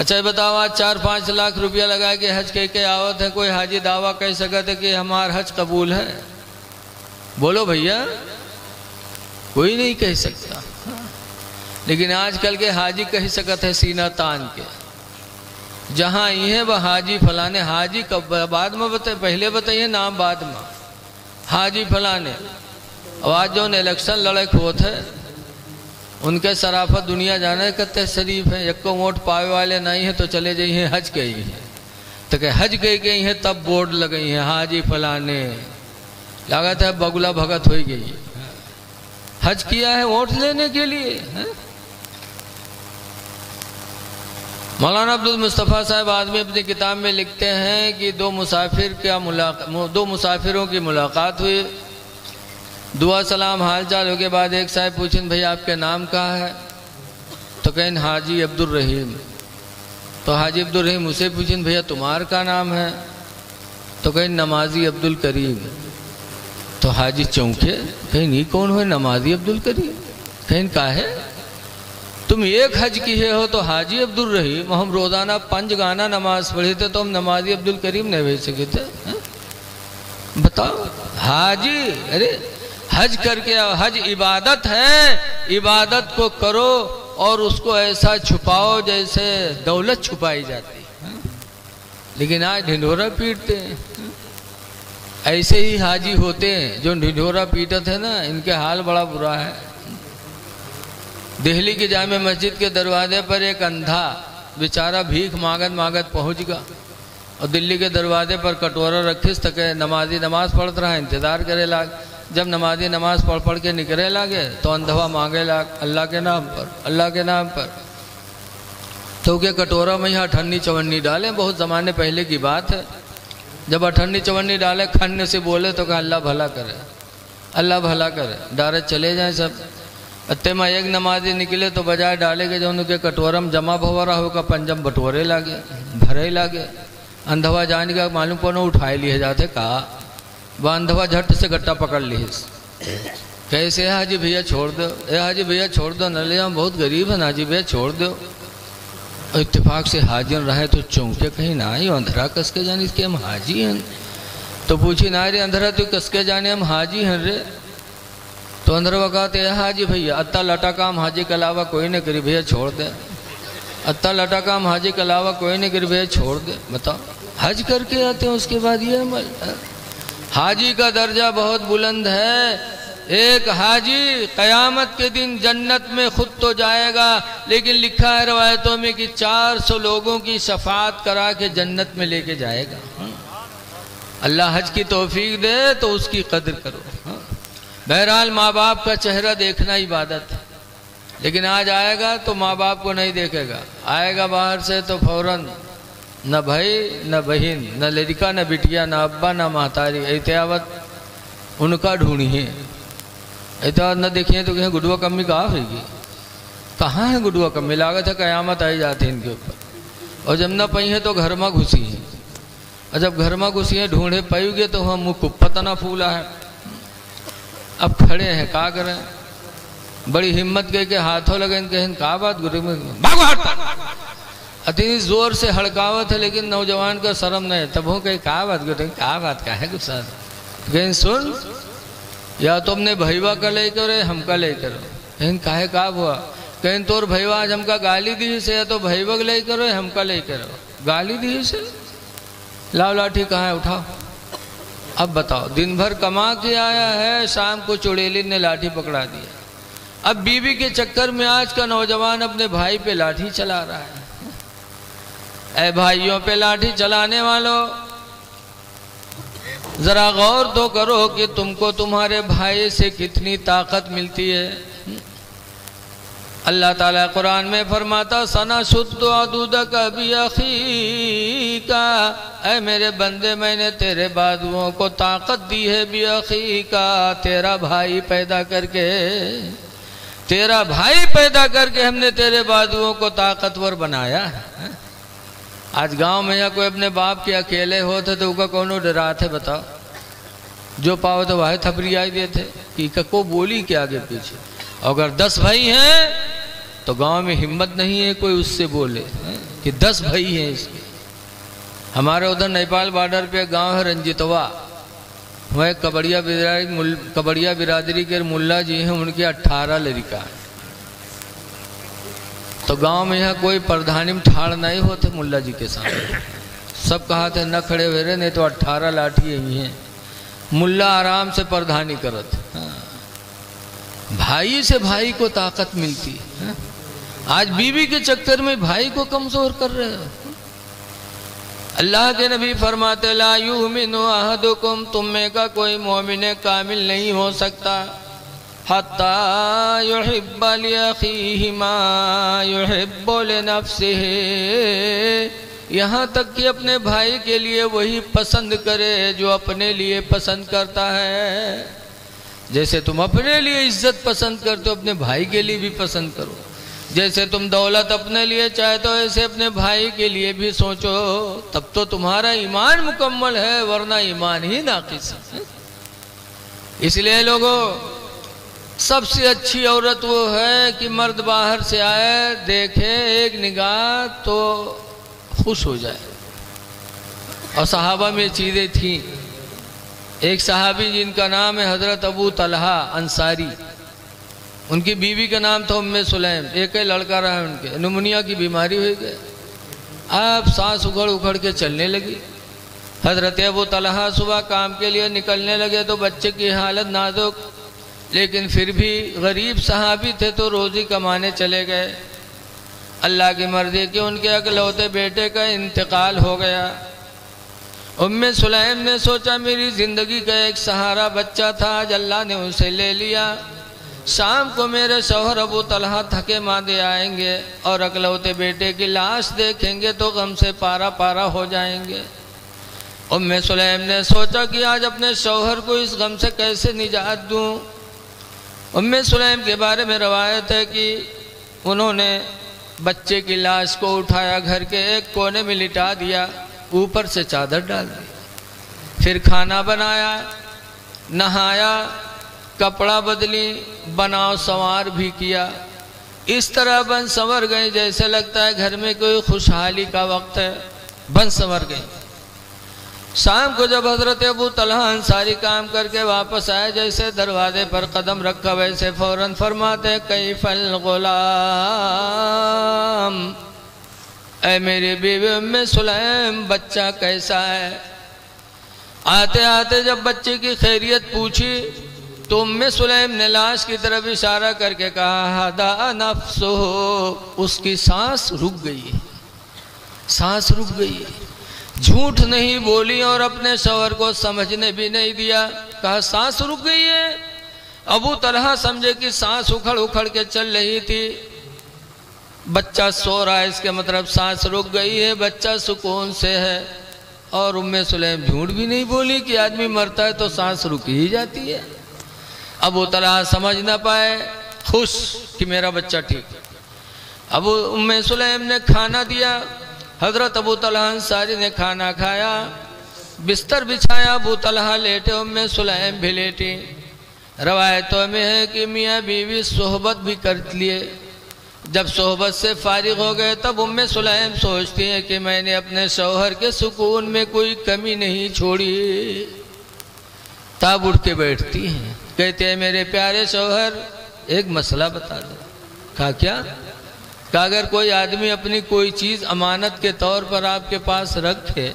اچھا یہ بتاؤ آج 4-5 لاکھ روپیہ لگا کے حج کہہ کے آوت ہے، کوئی حاجی دعویٰ کہہ سکتا ہے کہ ہمارا حج قبول ہے؟ بولو بھیا، کوئی نہیں کہہ سکتا۔ لیکن آج کل کے حاجی کہہ سکت ہے سینہ تان کے، جہاں ہی ہے وہ حاجی فلانے، حاجی کب بعد میں بتائے، پہلے بتائیے نام بعد میں، حاجی فلانے۔ اب آج جو الیکشن لڑے کھوت ہے ان کے صرافت دنیا جانے کتے شریف ہیں، یک کو ووٹ پاوے والے نہیں ہیں تو چلے جائی ہیں حج گئی ہیں، تو کہ حج گئی ہیں تب بورڈ لگئی ہیں حاجی فلانے، لگتا ہے بگلا بھگت ہوئی گئی، حج کیا ہے ووٹ لینے کے لیے۔ مولانا عبدالمصطفیٰ صاحب آدمی اپنی کتاب میں لکھتے ہیں کہ دو مسافروں کی ملاقات ہوئی، دعا سلام حال چال ہو کے بعد ایک صاحب پوچھیں بھئی آپ کے نام کہا ہے؟ تو کہیں حاجی عبدالرحیم۔ تو حاجی عبدالرحیم اسے پوچھیں بھیا تمہار کا نام ہے؟ تو کہیں نمازی عبدالکریم۔ تو حاجی چونکے، کہیں نہیں کون ہوئے نمازی عبدالکریم؟ کہیں کہا ہے تم ایک حج کیے ہو تو حاجی عبدالرحیم، ہم روزانہ 5 گانا نماز پڑھی تھے تو ہم نمازی عبدالکریم نہیں بھیج سکے تھے؟ بتاؤ حاجی، ارے حج کر کے، حج عبادت ہے، عبادت کو کرو اور اس کو ایسا چھپاؤ جیسے دولت چھپائی جاتی، لیکن آج ڈھنڈورا پیٹتے ہیں۔ ایسے ہی حاجی ہوتے ہیں جو ڈھنڈورا پیٹت ہے نا، ان کے حال بڑا برا ہے۔ دہلی کی جامع مسجد کے دروازے پر ایک اندھا بیچارہ بھیک مانگت پہنچ گا، اور دلی کے دروازے پر کٹورا رکھیس تک نمازی نماز پڑھت رہا، انتظار کرے لاگ۔ جب نمازی نماز پڑھ کے نکلے لاگے تو اندھوا مانگے لاگ اللہ کے نام پر، اللہ کے نام پر۔ تو کہ کٹورا میں یہاں 58-54 ڈالیں، بہت زمانے پہلے کی بات ہے۔ جب 58-54 ڈالے کھننے سے بولے تو کہ اللہ بھلا کرے، اللہ بھلا کرے، ڈائریکٹ چلے جائیں سب۔ اتے میں ایک نمازی نکلے تو بجائے ڈالے گے جو ان کے کٹورم جمع بھورا ہوگا پنجم بٹورے لاگے، بھرے لاگے۔ اندھوا جان کا معلوم پونوں اٹھائے لیے جاتے، کہا وہ اندھوا جھٹ سے گٹا پکڑ لیس، کیسے حاجی بھیا چھوڑ دو، اے حاجی بھیا چھوڑ دو، نہ لے ہم بہت غریب ہیں حاجی بھیا چھوڑ دو۔ اتفاق سے حاجی رہے تو چونکے کہیں نہ آئی اندھرا کس کے جانے اس کے ہم حاجی ہیں؟ تو پوچھی نہ رے اندھرا تو کس کے جانے ہم حاجی ہیں رے؟ تو اندھرا کہتے ہیں حاجی بھیا اتا لٹا کام حاجی کے علاوہ کوئی نہ کری بھیا چھوڑ دے، اتا لٹا کام حاجی کے علاوہ کوئی نہ کری بھیا چھوڑ دے۔ بتاؤ حج کر کے آتے ہیں اس کے بعد یہ عمل۔ حاجی کا درجہ بہت بلند ہے، ایک حاجی قیامت کے دن جنت میں خود تو جائے گا، لیکن لکھا ہے روایتوں میں کہ 400 لوگوں کی شفاعت کرا کے جنت میں لے کے جائے گا۔ اللہ حج کی توفیق دے تو اس کی قدر کرو۔ بہرحال ماں باپ کا چہرہ دیکھنا عبادت ہے، لیکن آج آئے گا تو ماں باپ کو نہیں دیکھے گا، آئے گا باہر سے تو فوراً نہ بھائی نہ بہن نہ لڑکا نہ بٹیا نہ ابا نہ مہتاری، احتیاط ان کا ڈھونڈی ہے۔ احتیاط نہ دیکھیں تو کہیں گڈوا کمی کہاں ہوئے گی، کہاں ہے گڈوا کمی؟ لاگت ہے قیامت آئی جاتی ہے ان کے اوپر، اور جب نہ پئی ہے تو گھر میں گھسی ہیں، اور جب گھر میں گھسی ہیں ڈھونڈے پئی گے تو ہم منہ کپت نہ پھولا ہے۔ اب کھڑے ہیں کہا کریں، بڑی ہمت کے ہاتھوں لگے ان کے کہا بات گرے میں بھاگو ہٹتا، اتنی زور سے ہڑکاوت ہے لیکن نوجوان کا شرم نہیں، تب ہوں کہ کہا بات گرے، کہا بات کا ہے غصہ، کہیں سن یا تم نے بھائیوا کا لے کرو ہم کا لے کرو، کہیں کہے کہا ہوا، کہیں توور بھائیوا آج ہم کا گالی دی سے یا تو بھائیوا لے کرو ہم کا لے کرو، گالی دی سے لاؤ لاٹھی کہاں ہے اٹھاؤ۔ اب بتاؤ دن بھر کما کے آیا ہے، شام کو چڑیلی نے لاٹھی پکڑا دیا، اب بیوی کے چکر میں آج کا نوجوان اپنے بھائی پہ لاٹھی چلا رہا ہے۔ اے بھائیوں پہ لاٹھی چلانے والوں، ذرا غور تو کرو کہ تم کو تمہارے بھائی سے کتنی طاقت ملتی ہے۔ اللہ تعالیٰ قرآن میں فرماتا سَنَشُدُّ عَضُدَكَ بِأَخِيكَ، اے میرے بندے میں نے تیرے بازوؤں کو طاقت دی ہے بِأَخِيكَ، تیرا بھائی پیدا کر کے، تیرا بھائی پیدا کر کے ہم نے تیرے بازوؤں کو طاقتور بنایا ہے۔ آج گاؤں میں یا کوئی اپنے باپ کے اکیلے ہوتے تو کا کونوں ڈرا تھے بتاؤ، جو پاؤ تو وہ تھپڑی آئی دیے تھے کہ کو بولی کے آگے پیچھے، اگر 10 بھائی ہیں تو گاؤں میں ہمت نہیں ہے کوئی اس سے بولے کہ 10 بھائی ہیں اس کے. ہمارے ادھر نیپال بارڈر پہ گاؤں ہے رنجیتوا، وہ ایک کبڑیا برادری کے ملا جی ہیں، ان کے 18 لڑکا ہیں. تو گاؤں میں یہاں کوئی پردھانی میں ٹھاڑ نہیں ہوتے ملا جی کے سامنے. سب کہا تھے نہ کھڑے ہوئے رہے، نہیں تو 18 لاٹھی یہی ہیں. ملا آرام سے پردھانی کرت. بھائی سے بھائی کو طاقت ملتی ہے. آج بیوی کے چکر میں بھائی کو کمزور کر رہے ہیں. اللہ کے نبی فرماتے لا یؤمن احدکم، تم میں کا کوئی مومن کامل نہیں ہو سکتا حتی یحب لأخیہ ما یحب لنفسہ، یہاں تک کہ اپنے بھائی کے لیے وہی پسند کرے جو اپنے لیے پسند کرتا ہے. جیسے تم اپنے لیے عزت پسند کرتے ہو اپنے بھائی کے لیے بھی پسند کرو. جیسے تم دولت اپنے لیے چاہتے ہو ایسے اپنے بھائی کے لیے بھی سوچو، تب تو تمہارا ایمان مکمل ہے، ورنہ ایمان ہی ناقص ہے. اس لیے لوگوں، سب سے اچھی عورت وہ ہے کہ مرد باہر سے آئے دیکھے ایک نگاہ تو خوش ہو جائے. اور صحابہ میں چیزیں تھیں. ایک صحابی جن کا نام ہے حضرت ابو طلحہ انصاری، ان کی بیوی کا نام تھا ام سلیم. ایک ہی لڑکا رہا ان کے، نمونیا کی بیماری ہوئی گئی. اب سانس اکھڑ کے چلنے لگی. حضرت ابو طلحہ صبح کام کے لیے نکلنے لگے تو بچے کی حالت نازک، لیکن پھر بھی غریب صحابی تھے تو روزی کمانے چلے گئے. اللہ کی مرضی کہ ان کے اکلوتے بیٹے کا انتقال ہو گیا. ام سلیم نے سوچا میری زندگی کا ایک سہارا بچہ تھا، آج اللہ نے اسے لے لیا. شام کو میرے شوہر ابو طلحہ تھکے ماندے آئیں گے اور اکلوتے بیٹے کی لاش دیکھیں گے تو غم سے پارا پارا ہو جائیں گے. ام سلیم نے سوچا کہ آج اپنے شوہر کو اس غم سے کیسے نجات دوں. ام سلیم کے بارے میں روایت ہے کہ انہوں نے بچے کی لاش کو اٹھایا، گھر کے ایک کونے میں لٹا دیا، اوپر سے چادر ڈال دی. پھر کھانا بنایا، نہایا، کپڑا بدلی، بناؤ سنوار بھی کیا. اس طرح بن سنور گئے جیسے لگتا ہے گھر میں کوئی خوشحالی کا وقت ہے. بن سنور گئے. شام کو جب حضرت ابو طلحہ انصاری کام کر کے واپس آئے، جیسے دروازے پر قدم رکھا ویسے فوراً فرماتے کیف الغلام، اے میری بیوی ام سلیم بچہ کیسا ہے. آتے آتے جب بچے کی خیریت پوچھی تو ام سلیم نے لاش کی طرف اشارہ کر کے کہا ہدا نفسہ، اس کی سانس رک گئی ہے، سانس رک گئی ہے. جھوٹ نہیں بولی اور اپنے شوہر کو سمجھنے بھی نہیں دیا. کہا سانس رک گئی ہے. ابو طلحہ سمجھے کہ سانس اکھڑ کے چل رہی تھی. بچہ سو رہا ہے، اس کے مطلب سانس رک گئی ہے، بچہ سکون سے ہے. اور ام سلیم جھوٹ بھی نہیں بولی کہ آدمی مرتا ہے تو سانس رک ہی جاتی ہے. ابو طلحہ سمجھ نہ پائے، خوش کہ میرا بچہ ٹھیک ہے. ام سلیم نے کھانا دیا. حضرت ابو طلحہ انصاری نے کھانا کھایا، بستر بچھایا، ابو طلحہ لیٹے، ام سلیم بھی لیٹی. روایتوں میں ہے کہ میاں بیوی صحبت بھی کر لیے. جب صحبت سے فارغ ہو گئے تب ام سلیم سوچتی ہیں کہ میں نے اپنے شوہر کے سکون میں کوئی کمی نہیں چھوڑی. تاب اٹھ کے بیٹھتی ہیں، کہتے ہیں میرے پیارے شوہر ایک مسئلہ بتا دو. کہا کیا؟ کہ اگر کوئی آدمی اپنی کوئی چیز امانت کے طور پر آپ کے پاس رکھے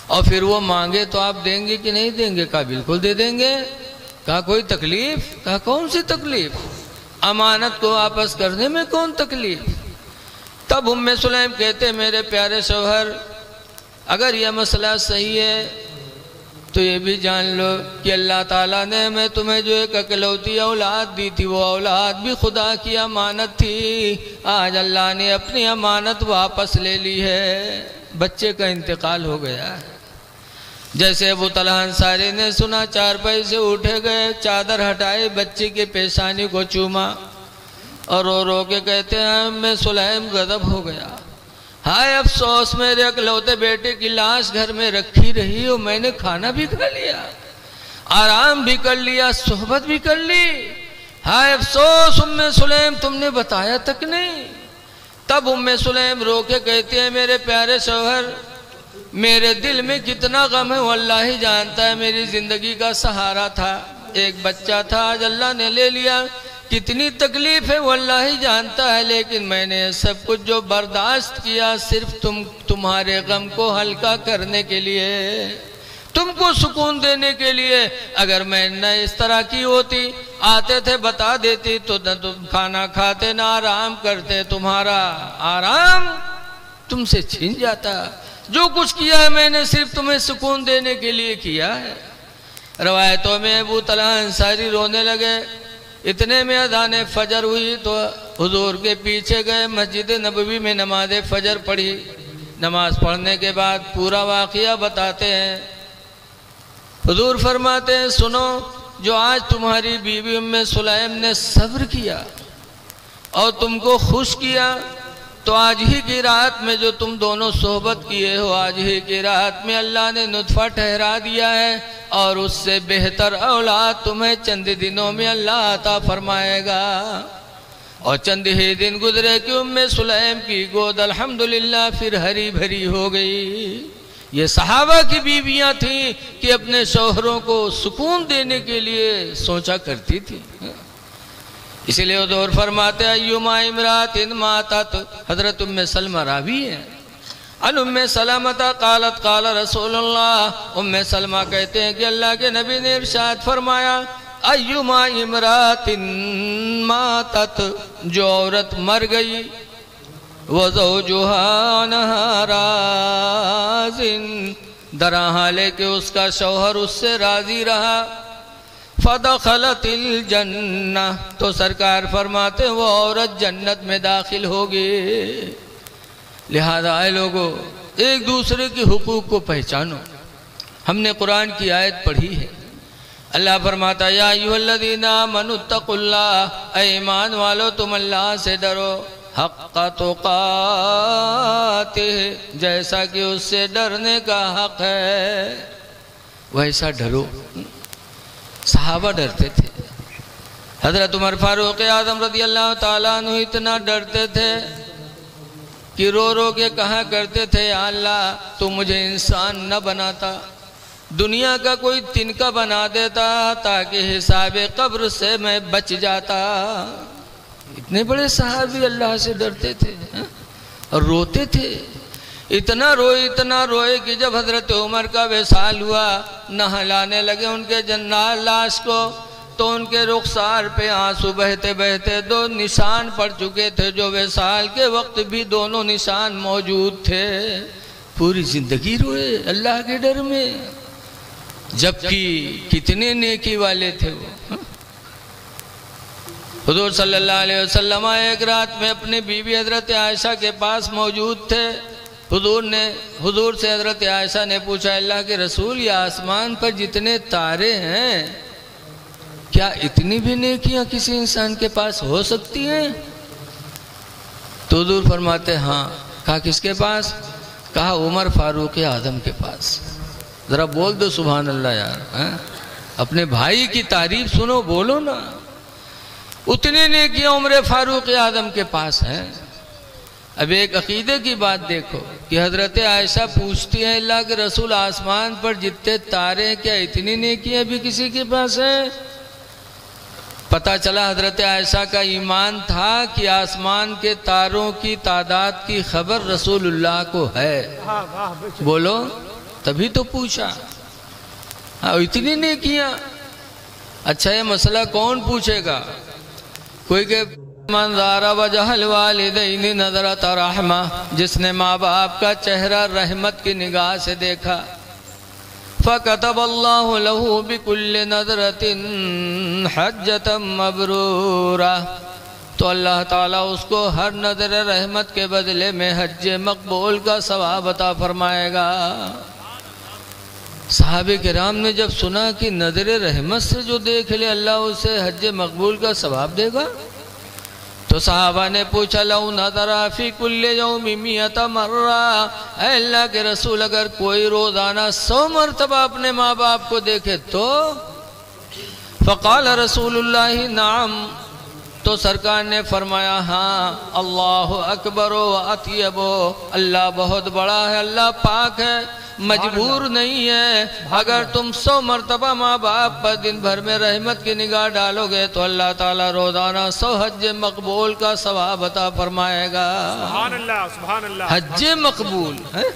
اور پھر وہ مانگے تو آپ دیں گے کہ نہیں دیں گے؟ کہا بالکل دے دیں گے. کہا کوئی تکلیف؟ کہا کون سی تکلیف؟ امانت کو واپس کرنے میں کون تکلیف؟ تب ام سلیم کہتے میرے پیارے شوہر اگر یہ مسئلہ صحیح ہے تو یہ بھی جان لو کہ اللہ تعالیٰ نے میں تمہیں جو ایک اکلوتی اولاد دی تھی وہ اولاد بھی خدا کی امانت تھی. آج اللہ نے اپنی امانت واپس لے لی ہے، بچے کا انتقال ہو گیا. جیسے ابو طلحہ انصاری نے سنا چارپائی سے اٹھے گئے، چادر ہٹائی، بچے کی پیشانی کو چوما اور رو رو کے کہتے ہیں میں سلیم غضب ہو گیا. ہائے افسوس میرے اکلوتے بیٹے کی لاش گھر میں رکھی رہی اور میں نے کھانا بھی کھا لیا، آرام بھی کر لیا، صحبت بھی کر لی. ہائے افسوس ام سلیم تم نے بتایا تک نہیں۔ تب ام سلیم رو کے کہتی ہے میرے پیارے شوہر میرے دل میں کتنا غم ہے وہ اللہ ہی جانتا ہے، میری زندگی کا سہارا تھا، ایک بچہ تھا آج اللہ نے لے لیا، کتنی تکلیف ہے وہ اللہ ہی جانتا ہے، لیکن میں نے سب کچھ جو برداشت کیا صرف تمہارے غم کو ہلکا کرنے کے لیے، تم کو سکون دینے کے لیے۔ اگر میں نہ اس طرح کی ہوتی، آتے تھے بتا دیتی تو نہ تم کھانا کھاتے نہ آرام کرتے، تمہارا آرام تم سے چھین جاتا۔ جو کچھ کیا ہے میں نے صرف تمہیں سکون دینے کے لیے کیا ہے۔ روایتوں میں ابو طلحہ انصاری رونے لگے۔ اتنے میں اذان فجر ہوئی تو حضور کے پیچھے گئے، مسجد نبوی میں نماز فجر پڑھی۔ نماز پڑھنے کے بعد پورا واقعہ بتاتے ہیں۔ حضور فرماتے ہیں سنو، جو آج تمہاری بیوی ام سلیم نے صبر کیا اور تم کو خوش کیا، تو آج ہی کی رات میں جو تم دونوں صحبت کیے ہو، آج ہی کی رات میں اللہ نے نطفہ ٹھہرا دیا ہے، اور اس سے بہتر اولاد تمہیں چند دنوں میں اللہ عطا فرمائے گا۔ اور چند ہی دن گزرے کہ ام سلیم کی گود الحمدللہ پھر ہری بھری ہو گئی۔ یہ صحابہ کی بیویاں تھیں کہ اپنے شوہروں کو سکون دینے کے لیے سوچا کرتی تھی۔ اسی لئے حضور فرماتے ہیں ایما امرات ماتت، حضرت ام سلمہ راوی ہے، ان ام سلمہ قالت قال رسول اللہ، ام سلمہ کہتے ہیں کہ اللہ کے نبی نے ارشاد فرمایا ایما امرات ماتت، جو عورت مر گئی، وزوجها عنها راض، درحالے کہ اس کا شوہر اس سے راضی رہا، فدخلت الجنہ، تو سرکار فرماتے ہیں وہ عورت جنت میں داخل ہوگی۔ لہذا اے لوگو ایک دوسرے کے حقوق کو پہچانو۔ ہم نے قرآن کی آیت پڑھی ہے، اللہ فرماتا یا ایھا الذین آمنوا اتقوا اللہ، اے ایمان والو تم اللہ سے ڈرو، حق تقاتہ، جیسا کہ اس سے ڈرنے کا حق ہے ویسا ڈرو۔ صحابہ ڈرتے تھے، حضرت عمر فاروق اعظم رضی اللہ تعالیٰ عنہ اتنا ڈرتے تھے کہ رو رو کے کہا کرتے تھے یا اللہ تو مجھے انسان نہ بناتا، دنیا کا کوئی تنکا بنا دیتا تاکہ حساب قبر سے میں بچ جاتا۔ اتنے بڑے صحابی اللہ سے ڈرتے تھے اور روتے تھے، اتنا روئے کہ جب حضرت عمر کا وصال ہوا، نہلانے لگے ان کے جنازہ لاش کو، تو ان کے رخسار پہ آنسو بہتے بہتے دو نشان پڑ چکے تھے، جو وصال کے وقت بھی دونوں نشان موجود تھے۔ پوری زندگی روئے اللہ کے ڈر میں، جبکہ کتنے نیکی والے تھے وہ۔ حضور صلی اللہ علیہ وسلم ایک رات میں اپنے بیوی حضرت عائشہ کے پاس موجود تھے۔ حضور سے حضرت عائشہ نے پوچھا اللہ کے رسول یہ آسمان پر جتنے تارے ہیں کیا اتنی بھی نیکیاں کسی انسان کے پاس ہو سکتی ہیں؟ تو حضور فرماتے ہاں۔ کہا کس کے پاس؟ کہا عمر فاروق اعظم کے پاس۔ ذرا بول دو سبحان اللہ یار، اپنے بھائی کی تعریف سنو، بولو نا۔ اتنے نیکیاں عمر فاروق اعظم کے پاس ہیں۔ اب ایک عقیدے کی بات دیکھو کہ حضرت عائشہ پوچھتی ہیں اللہ کے رسول آسمان پر جتنے تارے ہیں کیا اتنی نیکیاں بھی کسی کے پاس ہیں؟ پتہ چلا حضرت عائشہ کا ایمان تھا کہ آسمان کے تاروں کی تعداد کی خبر رسول اللہ کو ہے۔ بولو، تبھی تو پوچھا۔ اتنی نیکیاں، اچھا یہ مسئلہ کون پوچھے گا؟ کوئی کہ من زار وجہ الوالدین نظرۃ رحمہ، جس نے ماں باپ کا چہرہ رحمت کی نگاہ سے دیکھا، فَكَتَبَ اللَّهُ لَهُ بِكُلِّ نَظْرَةٍ حَجَّةً مَبْرُورًا، تو اللہ تعالیٰ اس کو ہر نظر رحمت کے بدلے میں حج مقبول کا ثواب عطا فرمائے گا۔ صحابہ کرام نے جب سنا کہ نظر رحمت سے جو دیکھ لے اللہ اسے حج مقبول کا ثواب دے گا، تو صحابہ نے پوچھا لَوْ نَظَرَ فِي كُلِّ يَوْمِ مِئَةَ مَرَّةٍ، اے اللہ کے رسول اگر کوئی روزانہ 100 مرتبہ اپنے ماں باپ کو دیکھے تو فقال رسول اللہ نعم، تو سرکار نے فرمایا ہاں، اللہ اکبر و اطیب، اللہ بہت بڑا ہے، اللہ پاک ہے، مجبور نہیں ہے۔ اگر تم 100 مرتبہ ماں باپ پر دن بھر میں رحمت کی نگاہ ڈالو گے تو اللہ تعالیٰ روزانہ 100 حج مقبول کا ثواب عطا فرمائے گا۔ سبحان اللہ، سبحان اللہ۔ حج مقبول ہے